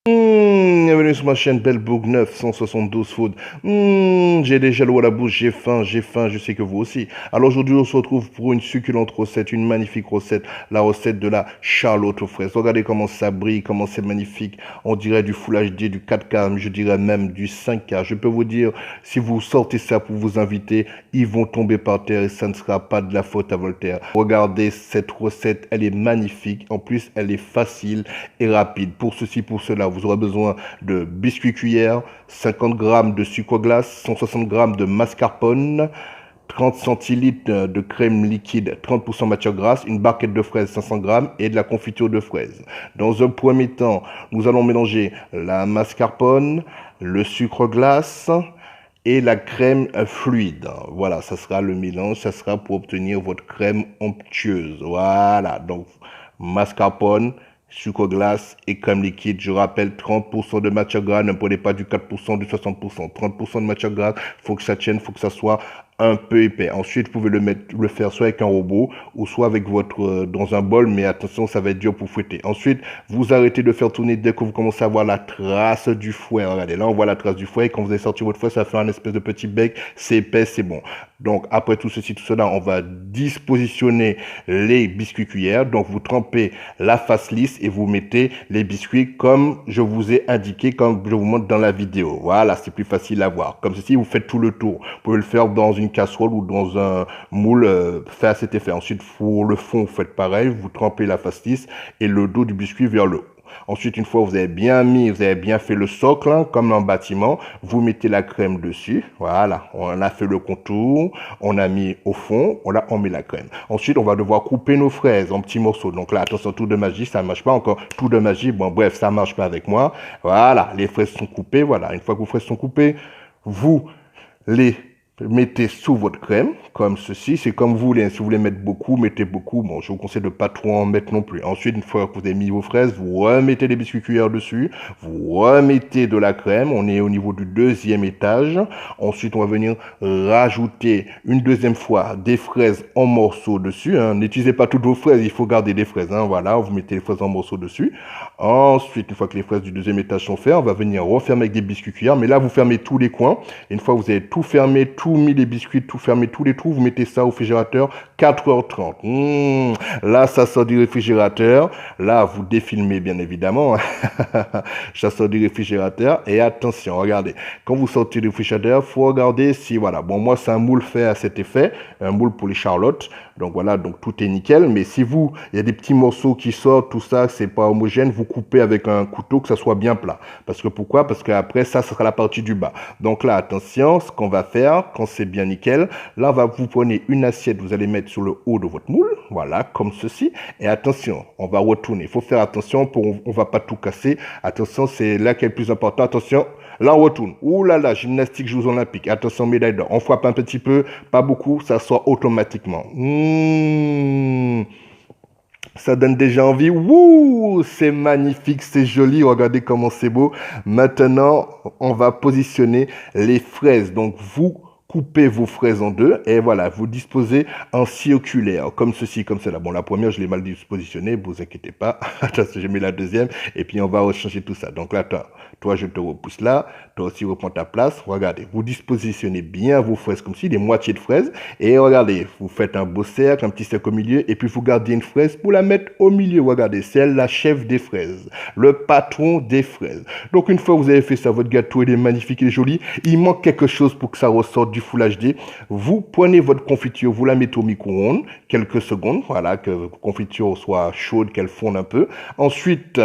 Bienvenue sur ma chaîne Bellbook 972 Food. J'ai déjà l'eau à la bouche, j'ai faim, je sais que vous aussi. Alors aujourd'hui, on se retrouve pour une succulente recette, une magnifique recette, la recette de la Charlotte aux fraises. Regardez comment ça brille, comment c'est magnifique. On dirait du Full HD, du 4K, je dirais même du 5K. Je peux vous dire, si vous sortez ça pour vous inviter, ils vont tomber par terre et ça ne sera pas de la faute à Voltaire. Regardez cette recette, elle est magnifique. En plus, elle est facile et rapide. Pour ceci, pour cela, vous aurez besoin de biscuits cuillères, 50 g de sucre glace, 160 g de mascarpone, 30 centilitres de crème liquide, 30% matière grasse, une barquette de fraises 500 g et de la confiture de fraises. Dans un premier temps, nous allons mélanger la mascarpone, le sucre glace et la crème fluide. Voilà, ça sera le mélange, ça sera pour obtenir votre crème onctueuse. Voilà, donc mascarpone, sucre glace et crème liquide. Je rappelle, 30% de matière grasse, ne prenez pas du 4%, du 60%. 30% de matière grasse, faut que ça tienne, faut que ça soit un peu épais. Ensuite, vous pouvez le faire soit avec un robot ou soit avec votre dans un bol, mais attention, ça va être dur pour fouetter. Ensuite, vous arrêtez de faire tourner dès que vous commencez à voir la trace du fouet. Regardez, là, on voit la trace du fouet. Quand vous avez sorti votre fouet, ça fait un espèce de petit bec. C'est épais, c'est bon. Donc, après tout ceci, tout cela, on va dispositionner les biscuits cuillères. Donc, vous trempez la face lisse et vous mettez les biscuits comme je vous ai indiqué, comme je vous montre dans la vidéo. Voilà, c'est plus facile à voir. Comme ceci, vous faites tout le tour. Vous pouvez le faire dans une casserole ou dans un moule, faire cet effet. Ensuite, pour le fond, vous faites pareil. Vous trempez la face lisse et le dos du biscuit vers le haut. Ensuite, une fois vous avez bien mis, vous avez bien fait le socle, hein, comme un bâtiment, vous mettez la crème dessus. Voilà, on a fait le contour, on a mis au fond, on met la crème. Ensuite, on va devoir couper nos fraises en petits morceaux. Donc là, attention, tout de magie, ça ne marche pas encore. Tout de magie, bon, bref, ça ne marche pas avec moi. Voilà, les fraises sont coupées. Voilà, une fois que vos fraises sont coupées, vous les mettez sous votre crème, comme ceci. C'est comme vous voulez. Si vous voulez mettre beaucoup, mettez beaucoup. Bon, je vous conseille de pas trop en mettre non plus. Ensuite, une fois que vous avez mis vos fraises, vous remettez les biscuits cuillères dessus. Vous remettez de la crème. On est au niveau du deuxième étage. Ensuite, on va venir rajouter une deuxième fois des fraises en morceaux dessus. Hein. N'utilisez pas toutes vos fraises. Il faut garder des fraises. Hein. Voilà, vous mettez les fraises en morceaux dessus. Ensuite, une fois que les fraises du deuxième étage sont faites, on va venir refermer avec des biscuits cuillères. Mais là, vous fermez tous les coins. Et une fois que vous avez tout fermé, tout mis les biscuits, tout fermé, tous les trous, vous mettez ça au réfrigérateur 4h30. Là, ça sort du réfrigérateur. Là, vous défilmez, bien évidemment. Ça sort du réfrigérateur. Et attention, regardez. Quand vous sortez du réfrigérateur, il faut regarder si, voilà. Bon, moi, c'est un moule fait à cet effet. Un moule pour les charlottes. Donc, voilà. Donc, tout est nickel. Mais si vous, il y a des petits morceaux qui sortent, tout ça, c'est pas homogène, vous coupez avec un couteau que ça soit bien plat. Parce que pourquoi? Parce qu'après, ça sera la partie du bas. Donc là, attention, ce qu'on va faire, quand c'est bien nickel, là, vous prenez une assiette, vous allez mettre sur le haut de votre moule, voilà, comme ceci. Et attention, on va retourner. Il faut faire attention, on va pas tout casser. Attention, c'est là qui est le plus important. Attention, là, on retourne. Ouh là là, gymnastique, Jeux olympiques. Attention, médaille d'or. On frappe un petit peu, pas beaucoup, ça sort automatiquement. Ça donne déjà envie. Wouh, c'est magnifique, c'est joli. Regardez comment c'est beau. Maintenant, on va positionner les fraises. Donc, vous coupez vos fraises en deux et voilà, vous disposez en circulaire, comme ceci, comme cela. Bon, la première, je l'ai mal dispositionnée, vous inquiétez pas. Attention, j'ai mis la deuxième et puis on va rechanger tout ça. Donc là, toi, je te repousse là. Toi aussi, reprends ta place. Regardez, vous dispositionnez bien vos fraises comme ci, des moitiés de fraises. Et regardez, vous faites un beau cercle, un petit cercle au milieu. Et puis, vous gardez une fraise pour la mettre au milieu. Regardez, c'est elle la chef des fraises, le patron des fraises. Donc, une fois que vous avez fait ça, votre gâteau, il est magnifique, il est joli. Il manque quelque chose pour que ça ressorte du Full HD. Vous prenez votre confiture, vous la mettez au micro-ondes, quelques secondes. Voilà, que votre confiture soit chaude, qu'elle fonde un peu. Ensuite,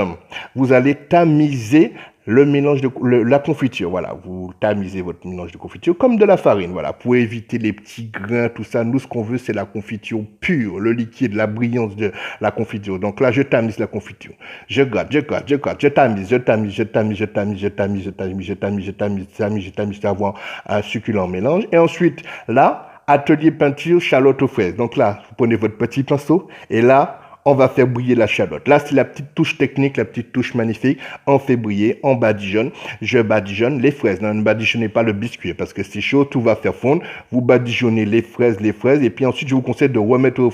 vous allez tamiser le mélange de la confiture, voilà, vous tamisez votre mélange de confiture comme de la farine, voilà, pour éviter les petits grains, tout ça. Nous, ce qu'on veut, c'est la confiture pure, le liquide, la brillance de la confiture. Donc là, je tamise la confiture. Je gratte, je tamise, avoir un succulent mélange. Et ensuite, là, atelier peinture, Charlotte aux fraises. Donc là, vous prenez votre petit pinceau et là, on va faire briller la Charlotte. Là, c'est la petite touche technique, la petite touche magnifique. On fait briller, on badigeonne. Je badigeonne les fraises. Ne badigeonnez pas le biscuit parce que c'est chaud, tout va faire fondre. Vous badigeonnez les fraises. Et puis ensuite, je vous conseille de remettre au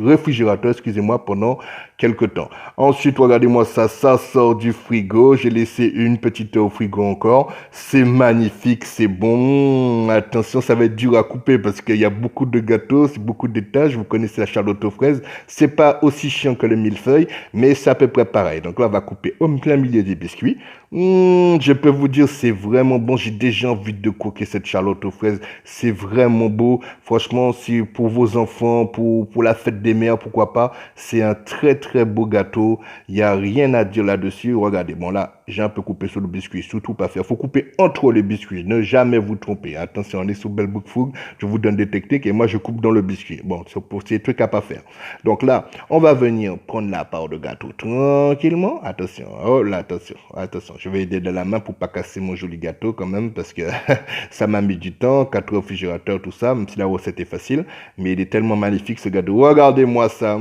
réfrigérateur, excusez-moi, pendant quelque temps. Ensuite, regardez-moi ça, ça sort du frigo. J'ai laissé une petite heure au frigo encore. C'est magnifique, c'est bon. Attention, ça va être dur à couper parce qu'il y a beaucoup de gâteaux, c'est beaucoup d'étages. Vous connaissez la charlotte aux fraises. C'est pas aussi chiant que le millefeuille, mais c'est à peu près pareil. Donc là, on va couper au plein milieu des biscuits. Je peux vous dire, c'est vraiment bon. J'ai déjà envie de croquer cette charlotte aux fraises. C'est vraiment beau. Franchement, si pour vos enfants, pour la fête des mères, pourquoi pas. C'est un très très beau gâteau. Il n'y a rien à dire là-dessus. Regardez, bon là, j'ai un peu coupé sur le biscuit. Surtout pas faire. Faut couper entre les biscuits. Ne jamais vous tromper. Attention, on est sous Belle Book Food. Je vous donne des techniques et moi je coupe dans le biscuit. Bon, c'est pour ces trucs à pas faire. Donc là, on va venir prendre la part de gâteau tranquillement. Attention, oh là, attention, attention. Je vais aider de la main pour pas casser mon joli gâteau quand même parce que ça m'a mis du temps, 4 heures au réfrigérateur, tout ça, même si la recette est facile. Mais il est tellement magnifique ce gâteau. Regardez-moi ça.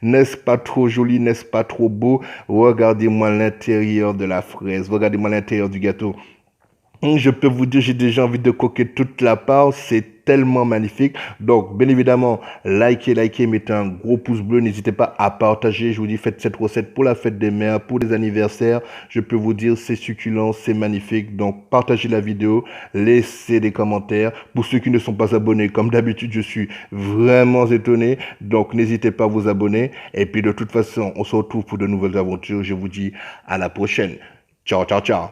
N'est-ce pas trop joli, n'est-ce pas trop beau? Regardez-moi l'intérieur de la fraise. Regardez-moi l'intérieur du gâteau. Je peux vous dire, j'ai déjà envie de coquer toute la part. C'est tellement magnifique. Donc, bien évidemment, likez, mettez un gros pouce bleu. N'hésitez pas à partager. Je vous dis, faites cette recette pour la fête des mères, pour les anniversaires. Je peux vous dire, c'est succulent, c'est magnifique. Donc, partagez la vidéo, laissez des commentaires. Pour ceux qui ne sont pas abonnés, comme d'habitude, je suis vraiment étonné. Donc, n'hésitez pas à vous abonner. Et puis, de toute façon, on se retrouve pour de nouvelles aventures. Je vous dis à la prochaine. Ciao, ciao, ciao.